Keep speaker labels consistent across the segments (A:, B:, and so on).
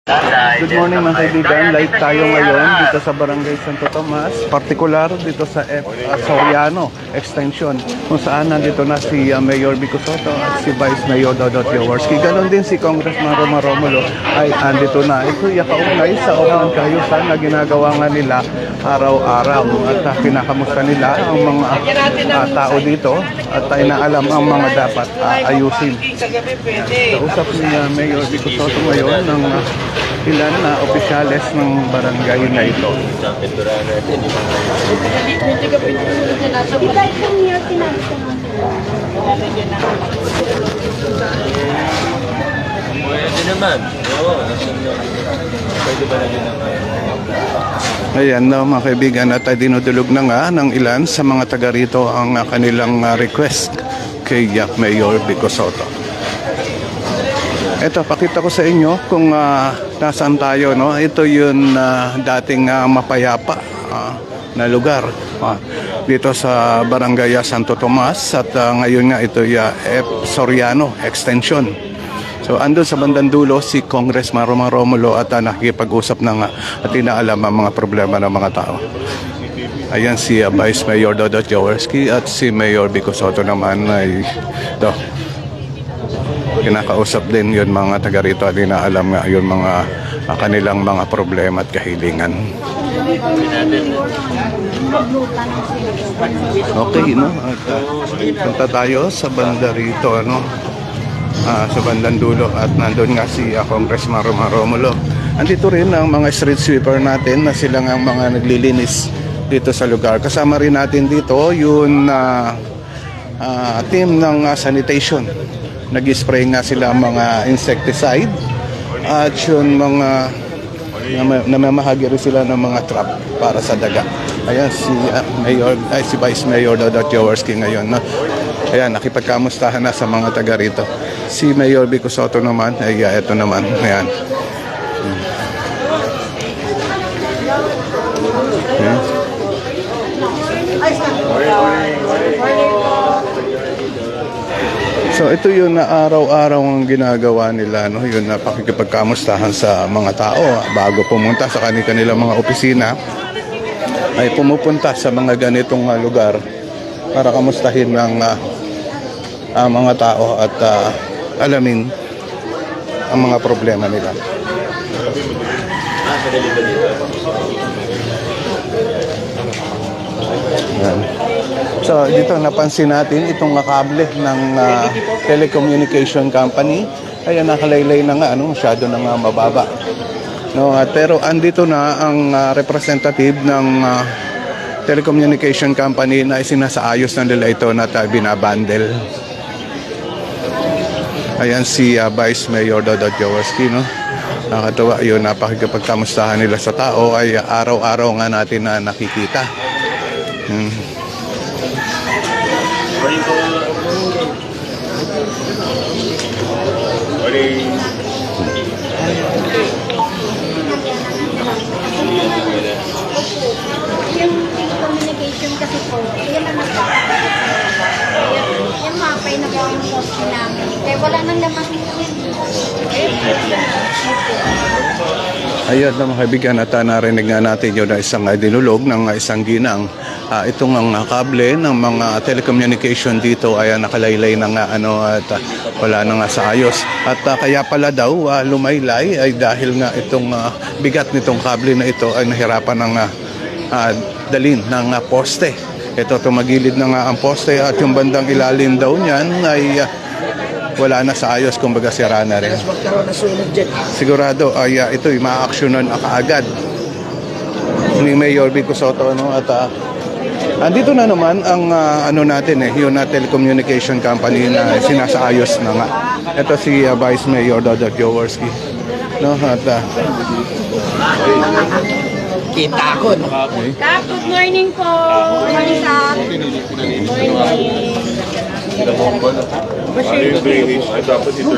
A: Good morning mga kaibigan, live tayo ngayon dito sa Barangay Santo Tomas, partikular dito sa Soriano Extension, kung saan nandito na si Mayor Vico Sotto at si Vice Mayor Dodot Jaworski. Ganon din si Congressman Roma Romulo ay andito na. Ito yung kaugnay sa Okang Kayusan na ginagawa nga nila araw-araw at pinakamusta nila ang mga tao dito at tayo na alam ang mga dapat ayusin. Kausap ni Mayor Vico Sotto ngayon ng ilan na opisyales ng barangay na ito.
B: Pwede naman. Oo. Pwede ba lagi naman?
A: Ayan na mga kaibigan, at dinudulog na nga ng ilan sa mga taga rito ang kanilang request kay Mayor Vico Sotto. Ito, pakita ko sa inyo kung nasaan tayo, no? Ito yung dating mapayapa na lugar dito sa Barangay Santo Tomas at ngayon nga ito Soriano Extension. So andun sa bandang dulo si Congressman Roma Romulo at nakikipag-usap ng at inaalam ang mga problema ng mga tao. Ayan si Vice Mayor Dodot Jaworski at si Mayor Vico Sotto naman ay ito. Kinakausap din yun mga taga rito at inaalam nga yun mga kanilang mga problema at kahilingan. Okay, no? At punta tayo sa banda rito, ano? Sa bandang dulo at nandun nga si Congressman Roma Romulo. Andito rin ang mga street sweeper natin na sila nga mga naglilinis dito sa lugar. Kasama rin natin dito yung team ng sanitation. Nag-spray nga sila mga insecticide at yung mga namamahagi rin sila ng mga trap para sa daga. Ayan si Vice Mayor Dodot Jaworski ngayon, no? Ayan, nakipagkamustahan na sa mga taga rito. Si Mayor Vico Sotto naman ay ito naman. Ayan. Okay. So ito yung na araw-araw ang ginagawa nila, no? Yun na pakikipagkamustahan sa mga tao bago pumunta sa kanilang mga opisina ay pumupunta sa mga ganitong lugar para kamustahin ng mga tao at alamin ang mga problema nila. Yan. So dito napansin natin itong kable ng telecommunication company ay nakalaylay na nga, masyado na nga mababa, no? Pero andito na ang representative ng telecommunication company na isinasaayos na nila ito na binabundle. Ayan si Vice Mayor Dodot Jaworski, no? Nakatawa yun, napakikipagkamustahan nila sa tao ay araw-araw nga natin na nakikita.
C: Yung communication kasi po, yan ang yung mapay na po yung post namin. Kaya wala nang laman
A: Ayun na mga kaibigan, at narinig nga natin yun na isang dinulog ng isang ginang. Itong ang kable ng mga telecommunication dito ay nakalaylay na nga at wala na nga sa ayos. At kaya pala daw lumaylay ay dahil nga itong bigat nitong kable na ito ay nahirapan ng dalin ng poste. Ito tumagilid na nga ang poste at yung bandang ilalim daw niyan ay wala na sa ayos, kumbaga sira na rin. Sigurado ay ito'y ma-actionan kaagad ni Mayor Vico Sotto, no? At andito na naman ang natin yung telecommunication company na sinasaayos na nga. Ito si Vice Mayor Dodot Jaworski, no? At
B: Kita ko, no?
A: okay.
C: Good morning po. Good morning, sir. Good morning.
D: Ano yung drainage? Ay, dapat ito.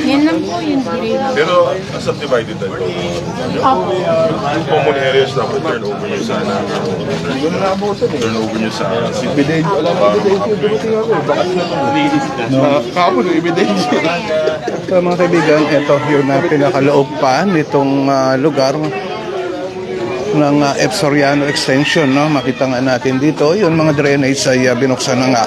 C: Yan lang po yung direct.
D: Pero subdivided tayo. Yung common areas dapat turn over nyo sana. Turn over nyo sa
B: Ebidensya. Alam mo, ebidensya. Dumating ako. Bakit na kapon, ebidensya.
A: So mga kaibigan, ito yung pinakaloob pa nitong lugar ng F. Soriano Extension. No? Makita nga natin dito, yung mga drainage ay binuksan na nga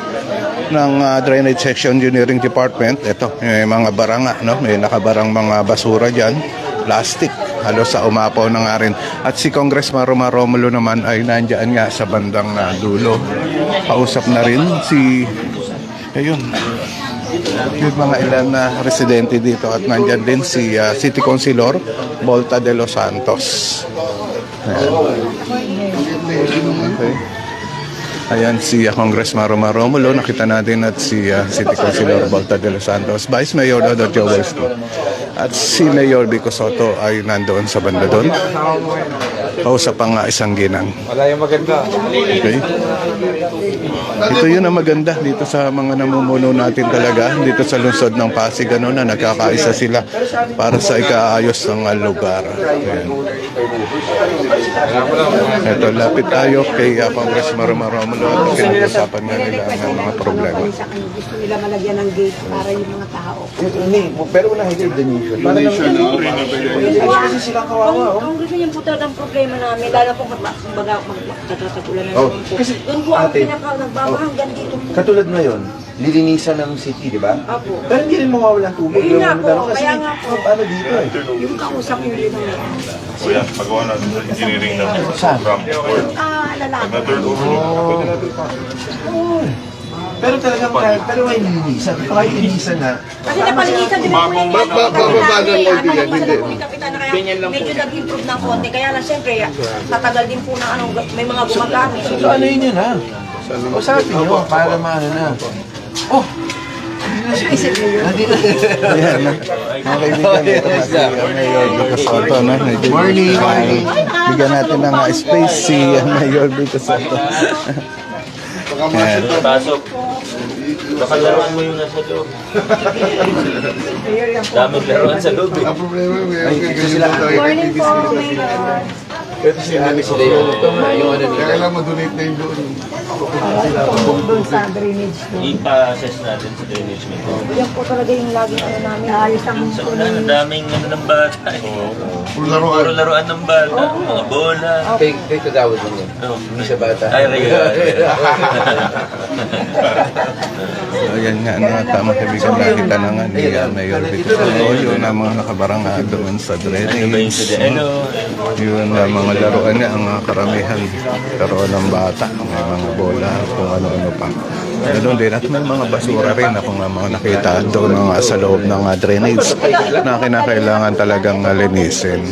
A: ng Drainage Section Engineering Department. Ito, may mga baranga, no? May nakabarang mga basura dyan, plastic, halos sa umapaw na nga rin. At si Congressman Roma Romulo naman ay nandyan nga sa bandang dulo. Kausap na rin si, ayun, yung mga ilan na residente dito, at nandyan din si City Councilor Volta de los Santos. Ayan. Okay. Ayan si Congressman Roma Romulo, nakita natin, at si City Councilor Volta de los Santos, Vice Mayor Dodo Joelski, at si Mayor Vico Soto ay nandoon sa banda doon. Kausap ang isang ginang.
B: Wala yung maganda.
A: Okay. Ito yun ang maganda dito sa mga namumuno natin talaga, dito sa lungsod ng Pasig, ano, na nagkakaisa sila para sa ikaayos ng lugar. Ayan. Ito, lapit tayo kay Congressman Roma Romulo at pinag-usapan nga nila ang mga problema.
C: Gusto nila malagyan ng gate para yung mga tao.
B: Hindi, pero una hindi donation. Kasi sila kawawa.
C: Ang gusto niyo po talagang problema namin, lalo po magtatagulan na naman po.
B: Kasi,
C: Doon po ang
B: ate,
C: nagbabahanggan dito.
B: Katulad ngayon, lilinisan ng city, di ba?
C: Apo.
B: Pero hindi rin mawawala ng tubig.
C: Yun nga
B: Yung
C: po,
B: kasi,
C: kaya nga po.
B: ano dito eh.
C: Yung kausap niyo rin naman.
D: Kuya, magawa natin sa engineering ng program or
C: Lalaki.
D: na-turn over nyo. Pwede natin pa.
B: Pero talagang, pero may lilinisan. Kahit lilinisan na,
C: Kasi napalinisan din po yung
E: Bababagal mo yan, hindi.
C: Medyo nag-improve ng konti. Kaya lang siyempre, tatagal din po na may mga gumagamit.
B: so ano yun ha? O sabi nyo, para maano na. Oh! Hindi na.
A: Ayan, mga kaibigan, ito na si Mayor Vico Soto. No?
B: Morning, morning.
A: Bigyan natin ng space si Mayor Vico Soto. Ayan.
E: Pasok. Baka laruan mo yung nasa loob. Daming laruan sa loob eh.
B: Ay, ito sila.
C: Morning po, Mayor.
B: Ito sila sila yung ano nila.
E: Kailangan mo-donate na yung doon.
C: Doon sa drainage po.
E: Ipa-assess natin sa drainage nito.
C: Yan po talaga yung laging namin. Ayos ang
E: Sa unahan, ang daming ng bata eh. Puro laruan ng bata. Mga bola.
B: Take 2,000 yun.
E: Oh.
B: Hindi sa bata.
E: Ay, regalo.
A: So, ayan nga, mga kaibigan, nakita na nga ni Mayor Vico Soto, yun ang mga nakabarang doon sa drainage. Yun ang mga laruan niya, ang karamihan karoon ng bata, may mga bola, kung ano-ano pa. Ganoon din, at may mga basura rin ako nga mga nakita doon sa loob ng drainage na kinakailangan talagang linisin.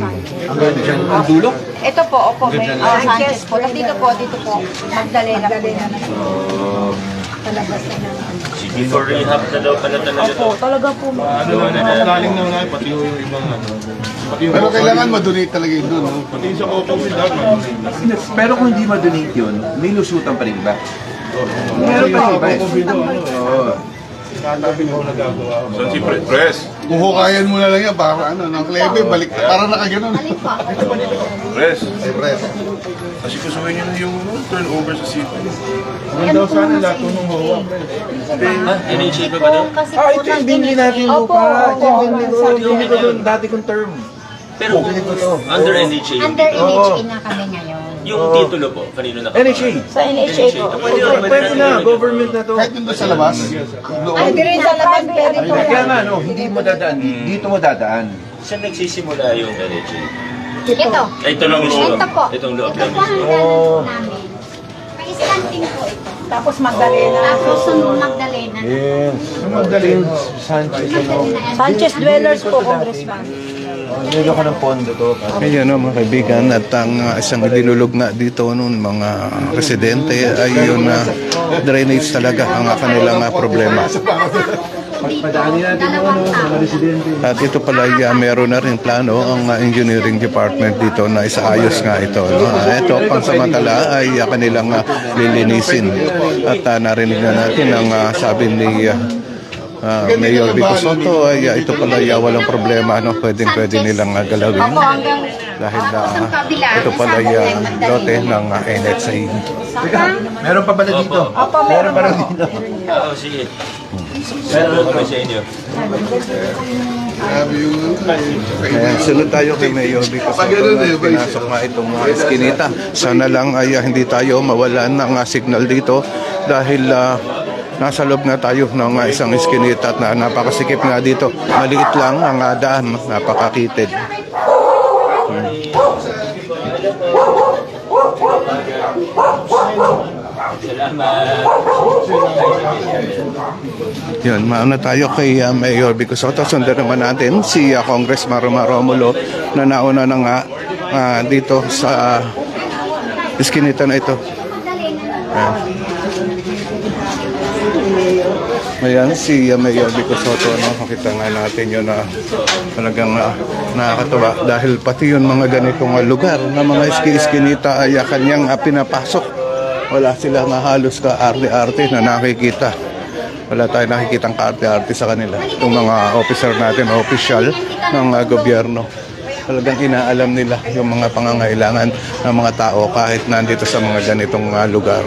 B: Ang dulo?
C: Ito po, opo, may Sanchez po. Tapos dito po, Magdalena po. Talabas na ng
E: Sige, for rehab na daw pala talaga.
C: Opo, talaga po.
D: Laling na nga, pati yung ibang ano.
E: Pero kailangan ma-donate talaga yun doon. No?
D: Pati sa opposite dapat.
B: Pero kung hindi ma-donate yun, may lusutan pa rin ba? Meron pa iba eh. Oo.
D: So, si Press.
E: Kuhukayan mo na lang yan para ano, ng klebe, balik, para nakaganon.
D: Press.
E: Ay, press.
D: Kasi kusuhin nyo na yung turnover sa city.
E: NHA pa ba daw?
B: Ah, ito yung binili natin lupa. Ito yung binili ko. Binili ko doon, dati kong term.
E: Pero under NHA yung
F: Under
E: titulo.
F: NHA nga kami ngayon.
E: Yung titulo po, kanino na
B: NHA.
C: Sa NHA po.
B: Pwede na, government na to.
E: Kahit doon sa labas.
C: Ay, di rin sa labas, pero ito.
B: Kaya nga, no, hindi mo dadaan. Dito mo dadaan.
E: Saan nagsisimula yung NHA?
F: Ito.
E: Ay, ito lang mismo.
F: Ito po.
E: Itong loob
F: Ito
E: lang
F: po
E: mismo.
F: hanggang namin. May scanting po ito.
C: Tapos Magdalena.
F: Tapos yung Magdalena.
B: Yes. Magdalene. Sanchez.
C: Sanchez Dwellers po, Congressman.
B: Nilagyan ko ng pondo to.
A: Ayan no, mga kaibigan, at ang isang idinulog na dito noon mga residente ay yung drainage talaga ang kanilang problema.
B: Padaanin natin yung ano, mga residente.
A: At ito pala ay meron na rin plano ang engineering department dito na isaayos nga ito. No? Ito pansamantala ay kanilang lilinisin. At narinig na natin ang sabi ni Mayor Vico Soto ay ito pala walang problema, no? Pwede nilang galawin
F: Opo, hanggang
A: dahil
F: isang kabila,
A: ito pala ay lote ng NHA.
B: Meron pa pala dito?
C: Opo, meron pa.
E: Oo, sige. Meron kami sa inyo.
A: Ayan, sunod tayo kay Mayor Vico Soto na pinasok nga itong eskinita. Sana lang ay hindi tayo mawalan ng signal dito dahil nasa loob na tayo ng isang eskinita at napakasikip nga dito. Maliit lang ang daan, napakakitid.
E: Salamat.
A: Yun, mauna tayo kay Mayor Vico Soto. Sundan naman natin si Congressman Romulo na nauna na nga dito sa eskinita na ito. Ayan, si Mayor Vico Soto, no? Makita nga natin yun na talagang nakakatawa dahil pati yun mga ganitong lugar na mga eskinita ay kanyang pinapasok. Wala sila nga halos ka arte-arte na nakikita. Wala tayong nakikitang kaarte-arte sa kanila. Itong mga officer natin, official ng gobyerno. Talagang inaalam nila yung mga pangangailangan ng mga tao kahit nandito sa mga ganitong lugar.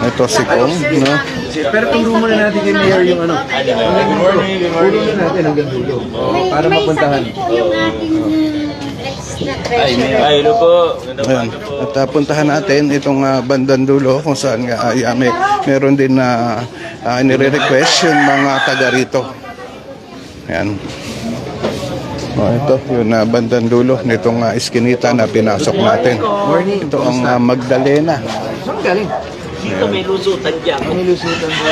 A: Ito si Kong, no?
B: Pero turo muna natin kay Mayor yung ano. Good morning. Turo na natin hanggang dulo. Para mapuntahan.
F: May po yung ating extra treasure.
E: Ay, ano po?
A: Ayan. At puntahan natin itong bandang dulo kung saan nga meron din na nire-request yung mga taga rito. Ayan. Ito yung bandang dulo nitong eskinita na pinasok natin. Ito ang Magdalena.
B: Saan galing?
E: Dito may lusutan dyan.
B: May lusutan mo.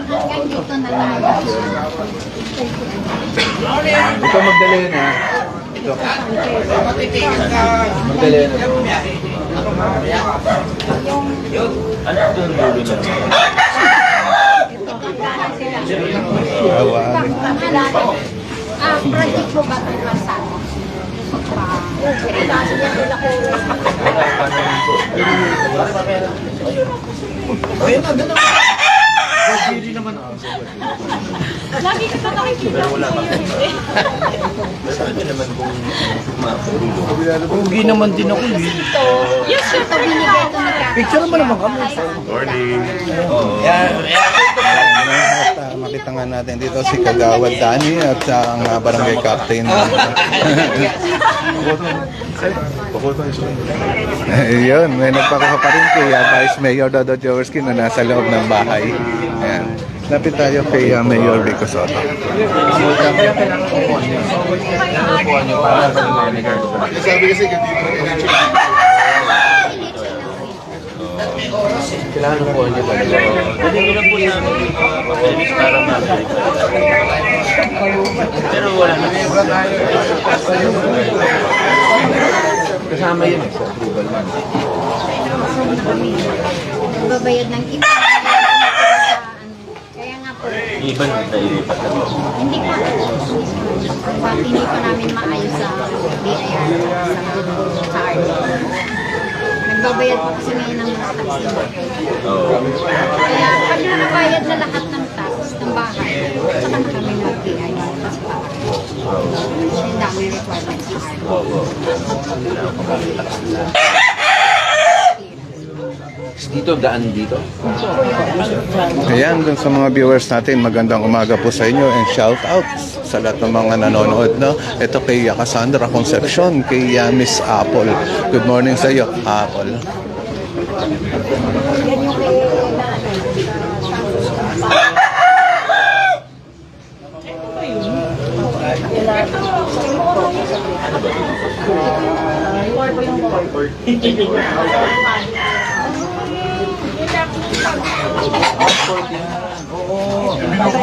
F: Hanggang dito na lang.
B: Ito Magdalena. Ito. Magdalena.
E: Ano ito ang dulo niya?
F: Project po ba ito masama?
C: Lagi ka pa nakikita.
E: Sabi naman kung mapulilo.
B: Pugi naman din ako.
C: Yes, sir.
B: Picture naman naman kami.
D: Morning.
A: At makita nga natin dito si Kagawad Dani at ang barangay captain. Ayun, may nagpakuha pa rin kay Vice Mayor Dodo Jaworski na nasa loob ng bahay. Ayan. Lapit tayo kay Mayor Vico Soto.
D: Sabi kasi ganito.
B: Kailangan po niya talaga.
E: Dali ko lang po sa mga papeles para mabalik. Pero wala na.
B: Kasama yun sa approval man.
F: Babayad ng iba. Kaya nga po,
E: Iban na ilipat na.
F: hindi pa. Pag hindi pa namin maayos sa BIR sa RD. Nagbabayad po kasi ngayon ng mga tax ng bahay. Kaya pag nabayad na lahat ng tax ng bahay, saka na kami mag-BIR. Kasi dami requirements sa
B: Dito, daan dito.
A: Ayan, dun sa mga viewers natin, magandang umaga po sa inyo and shout out sa lahat ng mga nanonood. No? Ito kay Cassandra Concepcion, kay Miss Apple. Good morning sa iyo, Apple.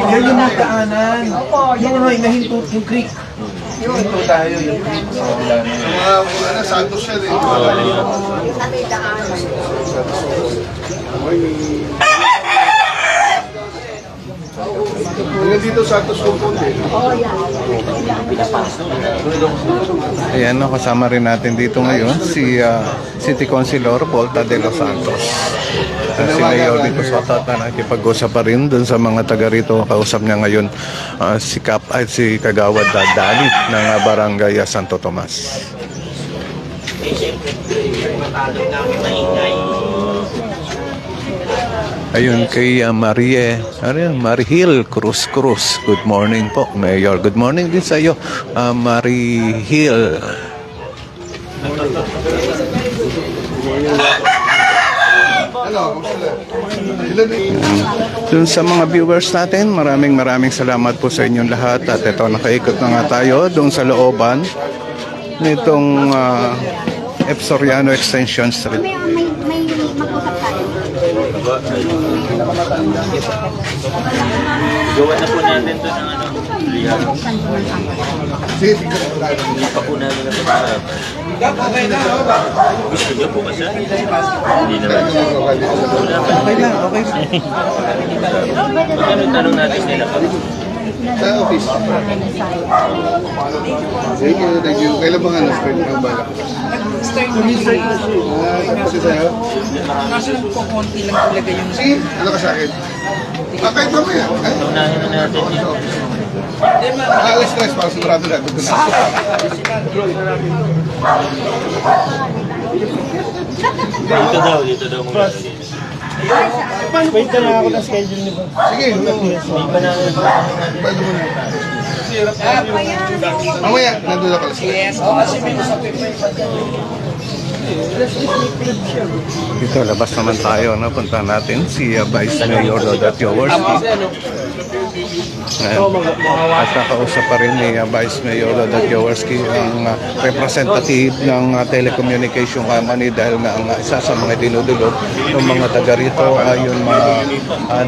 B: Yan yung mga daanan. Yung mga inahintot yung creek. Hinto tayo yung creek sa kabila na.
D: Mga Santos yan eh. Hanggang dito
G: dito Santos Compound eh.
A: Ayan, no, kasama rin natin dito ngayon si City Councilor Volta de los Santos. Si Mayor Vico Soto at nakikipag-usap pa rin dun sa mga taga rito. Kausap niya ngayon si Kagawad Dali ng Barangay Santo Tomas. Ayun kay Marihil Cruz. Good morning po, Mayor. Good morning din sa iyo, Marihil. Dun sa mga viewers natin, maraming salamat po sa inyong lahat. At ito, nakaikot na nga tayo doon sa looban nitong F. Soriano Extension Street.
F: May mag-usap tayo.
E: Gawa na po natin ito ng ano. Hindi pa po namin napag-usap. Gusto niyo po kasi? Hindi naman.
A: Okay lang.
E: Tanong natin nila po.
G: Sa office. Thank you. Kailan ba nga na-start ng balak? Kasi sa'yo?
B: Kaso lang po, konti lang talaga yung...
G: Sige, ano ka sa akin? Kahit mamaya.
E: Unahin na natin yun.
G: Alas stress para sigurado na.
E: Dito daw muna.
H: Wait na lang ako ng schedule nito.
G: Sige, pwede mo na. Mamaya, nandun na pala sila.
B: Yes, kasi may usapin pa
A: Dito, labas naman tayo. Punta natin si Vice Mayor Dodat Jaworski. At nakausap pa rin ni Vice Mayor Dodat Jaworski ang representative ng telecommunication company dahil nga ang isa sa mga dinudulog ng mga taga rito ay yung mga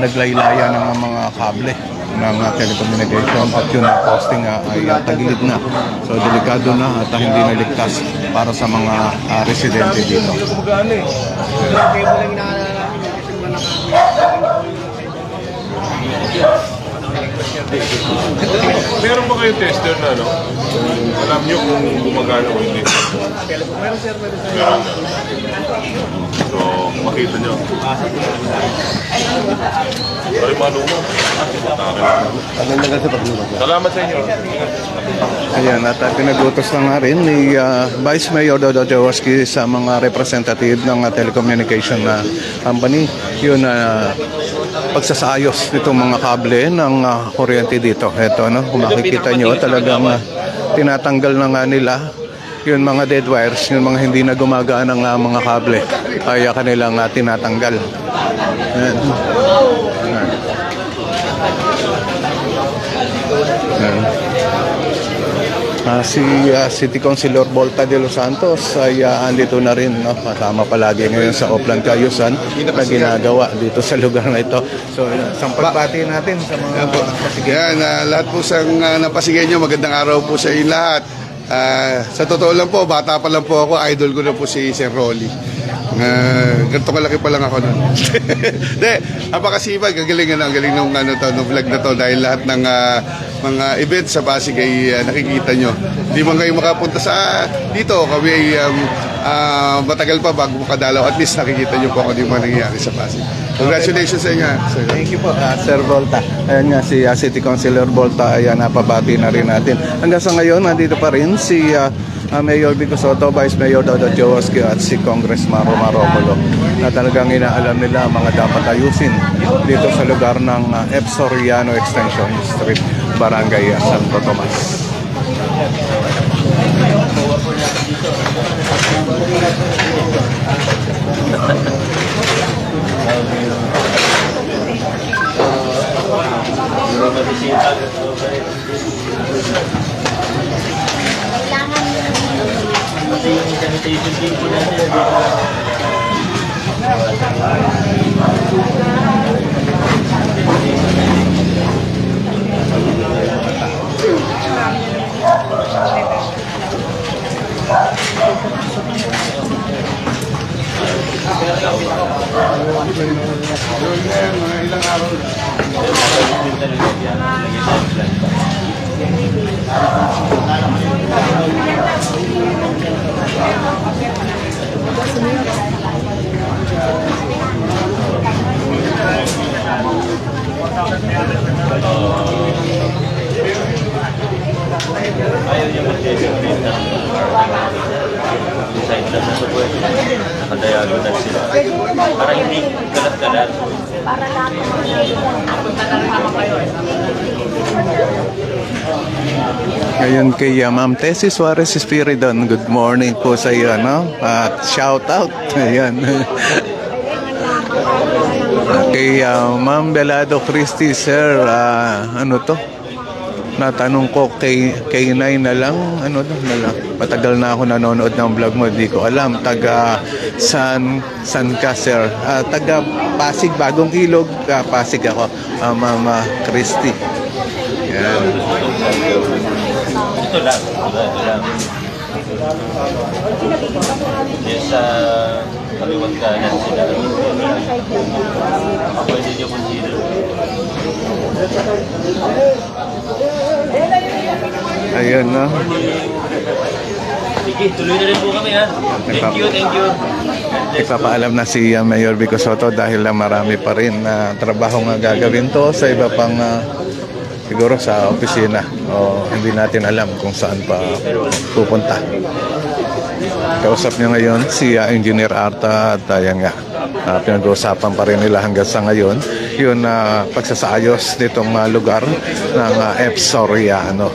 A: naglaylaya ng mga kable ng telecommunication at yung posting ay tagilid na. So delikado na at hindi naligtas para sa mga residente dito.
D: Meron ba kayong tester na ano? Alam nyo kung gumagana o hindi? Meron. So, makita nyo. Pari maluma. Salamat sa inyo.
A: Ayan, at pinagutos na nga rin ni Vice Mayor Dodat Jaworski sa mga representative ng telecommunication na company yun pagsasayos nitong mga kable ng kuryente dito. Ito, no, kung makikita nyo, talagang tinatanggal na nga nila yung mga dead wires, yung mga hindi na gumagana ng mga kable ay kanilang tinatanggal. Ayan. Ayan. Si City Councilor Volta de los Santos ay andito na rin, no? Kasama palagi ngayon sa Oplan Kayusan na ginagawa dito sa lugar na ito. So, isang pagbati natin sa mga
G: Yan, lahat po sa napasigay nyo, magandang araw po sa inyo lahat. Sa totoo lang po, bata pa lang po ako, idol ko na po si Sir Rolly. Ganito kalaki pa lang ako nun. Hindi, napakasipag, ang galing nung vlog na to dahil lahat ng mga events sa Pasig ay nakikita nyo. Hindi man kayo makapunta sa dito, kami ay matagal pa bago makadalaw. At least nakikita nyo po kung ano yung nangyayari sa Pasig. Congratulations sa inyo.
A: Thank you po, Sir Volta. Ayan nga, si City Councilor Volta ay napabati na rin natin. Hanggang sa ngayon, nandito pa rin si Mayor Vico Soto, Vice Mayor Dodat Jaworski at si Congressman Romaro Romulo na talagang inaalam nila ang mga dapat ayusin dito sa lugar ng F. Soriano Extension Street, Barangay Santo Tomas.
E: Kasi yung sanitation team po natin.
G: Mga ilang araw na.
E: Ayaw niya mag-design ng design lang na sa pwede. Nakadiagonal sila. Para hindi kalat-kalat.
A: Ngayon kay Ma'am Tessie Suarez Espiridon, good morning po sa iyo, no? At shout out. Ayan. Kay Ma'am Belado Christie, sir, ano to? Natanong ko kay Nay na lang, ano daw na lang. Matagal na ako nanonood ng vlog mo, di ko alam. Taga San ka, sir? Taga Pasig, Bagong Ilog, Pasig ako. Mama Christie. Yan.
E: Ito lang. Yes, sa kaliwag kanan sila. Pwede nyo consider.
A: Ayun, no?
E: Sige, tuloy na rin po kami ha. Thank you.
A: Ipapaalam na si Mayor Vico Soto dahil marami pa rin na trabaho nga gagawin to sa iba pang siguro sa opisina o hindi natin alam kung saan pa pupunta. Kausap niyo ngayon si Engineer Arta at yan nga, pinag-uusapan pa rin nila hanggang sa ngayon yun pagsasaayos nitong lugar ng F. Soriano.